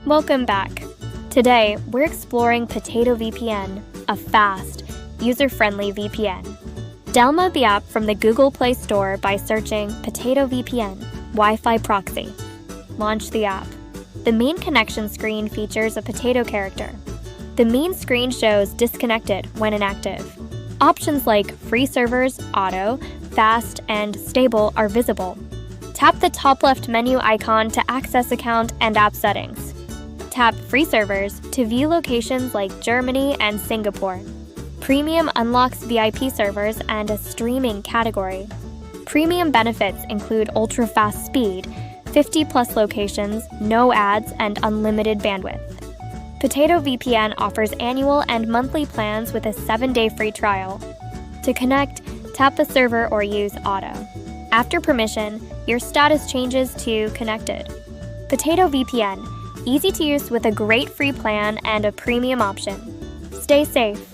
Welcome back. Today, we're exploring Potato VPN, a fast, user-friendly VPN. Download the app from the Google Play Store by searching Potato VPN, Wi-Fi proxy. Launch the app. The main connection screen features a potato character. The main screen shows disconnected when inactive. Options like free servers, auto, fast, and stable are visible. Tap the top left menu icon to access account and app settings. Tap Free Servers to view locations like Germany and Singapore. Premium unlocks VIP servers and a streaming category. Premium benefits include ultra-fast speed, 50+ locations, no ads, and unlimited bandwidth. Potato VPN offers annual and monthly plans with a 7-day free trial. To connect, tap the server or use Auto. After permission, your status changes to Connected. Potato VPN, easy to use with a great free plan and a premium option. Stay safe.